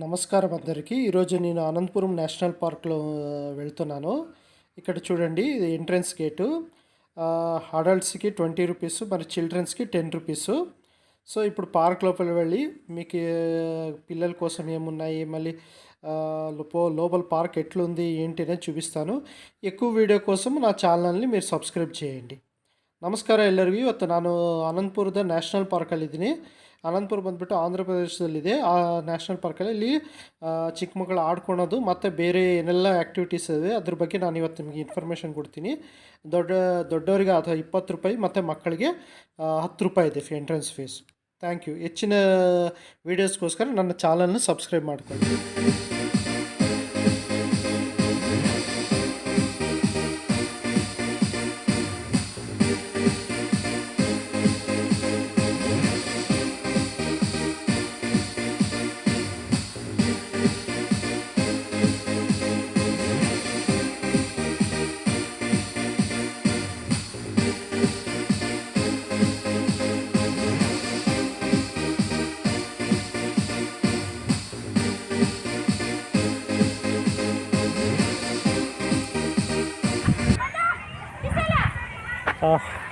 నమస్కారం అందరికీ. ఈరోజు నేను అనంతపురం నేషనల్ పార్క్లో వెళ్తున్నాను. ఇక్కడ చూడండి, ఇది ఎంట్రన్స్ గేటు. అడల్ట్స్కి 20 రూపీస్, మరి చిల్డ్రన్స్కి 10 రూపీస్. సో ఇప్పుడు పార్క్ లోపల వెళ్ళి మీకు పిల్లల కోసం ఏమున్నాయి, మళ్ళీ లోపల పార్క్ ఎట్లుంది ఏంటి అనేది చూపిస్తాను. ఎక్కువ వీడియೋ కోసం నా ಚಾನಲ್ని మీరు ಸಬ್ಸ್ಕ್ರೈಬ್ చేయండి. ನಮಸ್ಕಾರ ಎಲ್ಲರಿಗೂ. ಇವತ್ತು ನಾನು ಅನಂತಪುರದ ನ್ಯಾಷನಲ್ ಪಾರ್ಕಲ್ಲಿ ಇದ್ದೀನಿ. ಅನಂತಪುರ ಬಂದುಬಿಟ್ಟು ಆಂಧ್ರ ಪ್ರದೇಶದಲ್ಲಿದೆ. ಆ ನ್ಯಾಷನಲ್ ಪಾರ್ಕಲ್ಲಿ ಇಲ್ಲಿ ಚಿಕ್ಕ ಮಕ್ಕಳು ಆಡ್ಕೊಳೋದು ಮತ್ತು ಬೇರೆ ಏನೆಲ್ಲ ಆ್ಯಕ್ಟಿವಿಟೀಸ್ ಇದೆ ಅದ್ರ ಬಗ್ಗೆ ನಾನು ಇವತ್ತು ನಿಮಗೆ ಇನ್ಫಾರ್ಮೇಷನ್ ಕೊಡ್ತೀನಿ. ದೊಡ್ಡವರಿಗೆ ಅದು 20 ರೂಪಾಯಿ ಮತ್ತು ಮಕ್ಕಳಿಗೆ 10 ರೂಪಾಯಿ ಇದೆ ಎಂಟ್ರೆನ್ಸ್ ಫೀಸ್. Thank you. ಹೆಚ್ಚಿನ ವೀಡಿಯೋಸ್ಗೋಸ್ಕರ ನನ್ನ ಚಾನಲ್ನ ಸಬ್ಸ್ಕ್ರೈಬ್ ಮಾಡ್ಕೊಳ್ಳಿ.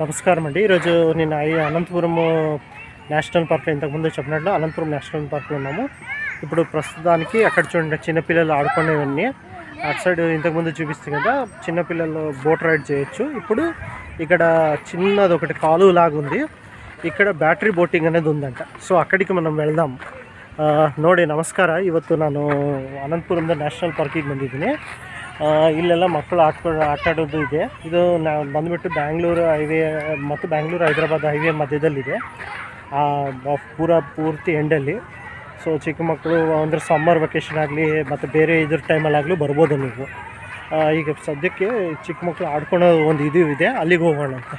నమస్కారం అండి. ఈరోజు నేను అనంతపురం నేషనల్ పార్క్లో ఇంతకుముందు చెప్పినట్లు అనంతపురం నేషనల్ పార్క్లో ఉన్నాము. ఇప్పుడు ప్రస్తుతానికి అక్కడ చూడండి, చిన్నపిల్లలు ఆడుకునేవన్నీ అటు సైడ్ ఇంతకుముందు చూపిస్తుంది కదా, చిన్నపిల్లలు బోట్ రైడ్ చేయొచ్చు. ఇప్పుడు ఇక్కడ చిన్నది ఒకటి కాలువ లాగా ఉంది, ఇక్కడ ಬ್ಯಾಟ್ರಿ ಬೋಟಿಂಗ್ అనేది ఉందంట. ಸೊ ಅಕ್ಕಡಿಗೆ మనం వెళ్దాం. ನೋಡಿ ನಮಸ್ಕಾರ. ಇವತ್ತು ನಾನು ಅನಂತಪುರದ ನ್ಯಾಷನಲ್ ಪಾರ್ಕಿಗೆ ಬಂದಿದ್ದೀನಿ. ಇಲ್ಲೆಲ್ಲ ಮಕ್ಕಳು ಆಟಾಡೋದು ಇದೆ. ಇದು ಬಂದುಬಿಟ್ಟು ಬ್ಯಾಂಗ್ಳೂರು ಹೈವೇ ಮತ್ತು ಬ್ಯಾಂಗ್ಳೂರು ಹೈದರಾಬಾದ್ ಹೈವೇ ಮಧ್ಯದಲ್ಲಿದೆ, ಪೂರ್ತಿ ಎಂಡಲ್ಲಿ. ಸೊ ಚಿಕ್ಕ ಮಕ್ಕಳು ಅಂದರೆ ಸಮ್ಮರ್ ವೆಕೇಷನ್ ಆಗಲಿ ಮತ್ತು ಬೇರೆ ಇದ್ರ ಟೈಮಲ್ಲಾಗಲೂ ಬರ್ಬೋದು ನೀವು. ಈಗ ಸದ್ಯಕ್ಕೆ ಚಿಕ್ಕ ಮಕ್ಕಳು ಆಡ್ಕೊಳ್ಳೋ ಒಂದು ಇದು ಇದೆ, ಅಲ್ಲಿಗೆ ಹೋಗೋಣ ಅಂತ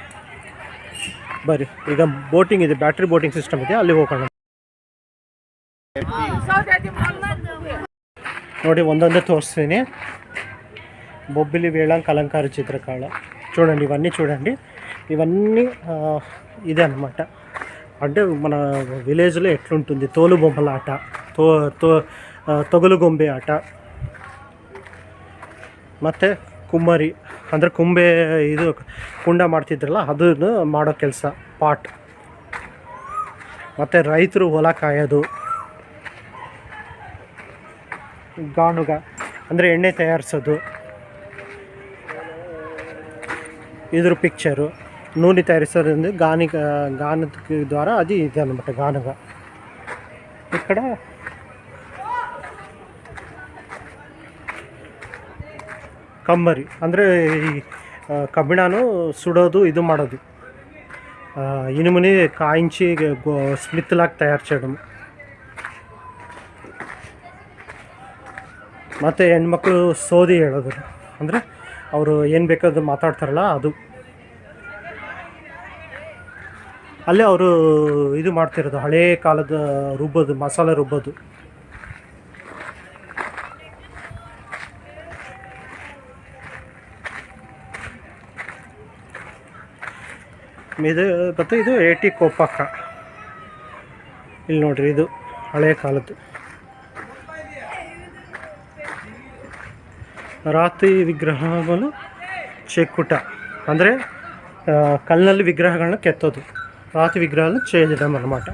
ಬರ್ರಿ. ಈಗ ಬೋಟಿಂಗ್ ಇದೆ, ಬ್ಯಾಟ್ರಿ ಬೋಟಿಂಗ್ ಸಿಸ್ಟಮ್ ಇದೆ, ಅಲ್ಲಿಗೆ ಹೋಗೋಣ. ನೋಡಿ ಒಂದೊಂದೇ ತೋರಿಸ್ತೀನಿ. బొబ్బిలి వేళాంక అలంకార చిత్రకళ చూడండి, ఇవన్నీ చూడండి. ఇవన్నీ ఇదే అన్నమాట. అంటే మన విలేజ్లో ఎట్లుంటుంది తోలు బొమ్మల ఆట, ತೊಗಲು ಗೊಂಬೆ ಆಟ, ಮತ್ತು ಕುಮ್ಮರಿ ಅಂದರೆ ಕುಂಬೆ ಇದು ಕುಂಡ ಮಾಡ್ತಿದ್ರಲ್ಲ ಅದನ್ನು ಮಾಡೋ ಕೆಲಸ ಪಾಟ್. ಮತ್ತು ರೈತರು ಹೊಲ ಕಾಯೋದು, ಗಾನುಗ ಅಂದರೆ ಎಣ್ಣೆ ತಯಾರಿಸೋದು, ಇದ್ರ ಪಿಕ್ಚರು ನೂನె తయారిస్తుంది. గానద ద్వారా అది ఇది అనమాట గానుగ. ఇక్కడ ಕಮ್ಮರಿ ಅಂದರೆ ಈ ಕಬ್ಬಿಣನು ಸುಡೋದು, ಇದು ಮಾಡೋದು, ఇనుముని కాయించి స్మిత్ లాగా తయారు చేయడం. ಮತ್ತು ಹೆಣ್ಮಕ್ಳು ಸೋದಿ ಹೇಳೋದು ಅಂದರೆ ಅವರು ಏನು ಬೇಕಾದ್ರು ಮಾತಾಡ್ತಾರಲ್ಲ ಅದು. ಅಲ್ಲೇ ಅವರು ಇದು ಮಾಡ್ತಿರೋದು ಹಳೇ ಕಾಲದ ರುಬ್ಬೋದು, ಮಸಾಲೆ ರುಬ್ಬೋದು. ಇದು ಮತ್ತು ಇದು ಏಟಿ ಕೋಪಕ್ಕ. ಇಲ್ಲಿ ನೋಡ್ರಿ, ಇದು ಹಳೇ ಕಾಲದ್ದು. ರಾತಿ ವಿಗ್ರಹಗಳು ಚೆಕ್ಕುಟ ಅಂದರೆ ಕಲ್ಲಿನಲ್ಲಿ ವಿಗ್ರಹಗಳನ್ನ ಕೆತ್ತೋದು, ರಾತಿ ವಿಗ್ರಹಗಳು చేయడం అన్నమాట.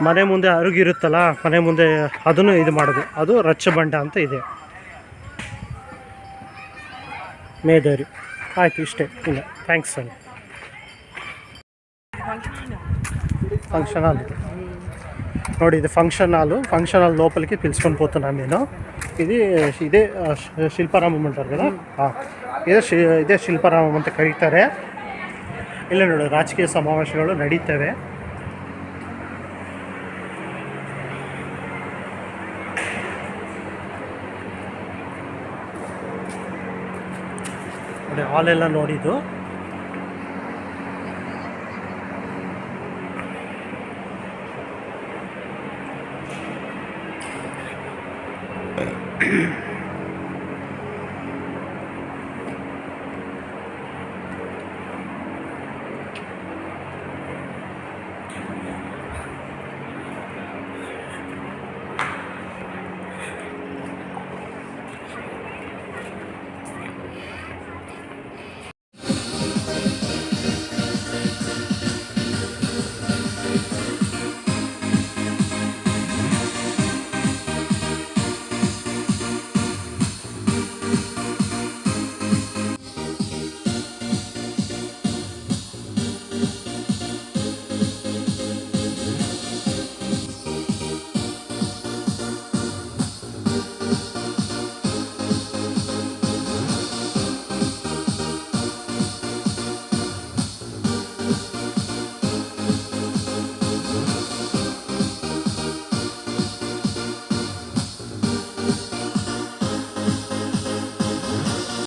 ಮನೆ ಮುಂದೆ ಅರುಗಿರುತ್ತಲ್ಲ, ಮನೆ ಮುಂದೆ ಅದನ್ನು ಇದು ಮಾಡೋದು, ಅದು ರಚ್ಚಬಂಡ ಅಂತ ಇದೆ. ಮೇದರಿ ಆಯಿತು, ಇಷ್ಟೇ, ಇಲ್ಲ ಥ್ಯಾಂಕ್ಸ್ ಅಂడి. ఫంక్షన్ హాల్ ನೋಡಿ, ಇದು ಫಂಕ್ಷನ್ ಹಾಲ್ లోపలికి పిలుచుకొని పోతున్నాను నేను. ఇదే ಶಿಲ್ಪಾರಾಮಂ ಅಂటారు కదా, ಇದೇ ಶಿಲ್ಪಾರಾಮಂ ಅಂತ ಕರೀತಾರೆ. ಇಲ್ಲ ನೋಡಿ, ರಾಜಕೀಯ ಸಮಾವೇಶಗಳು ನಡೀತವೆ. ನೋಡಿ ಹಾಲೆಲ್ಲ ನೋಡಿದ್ದು.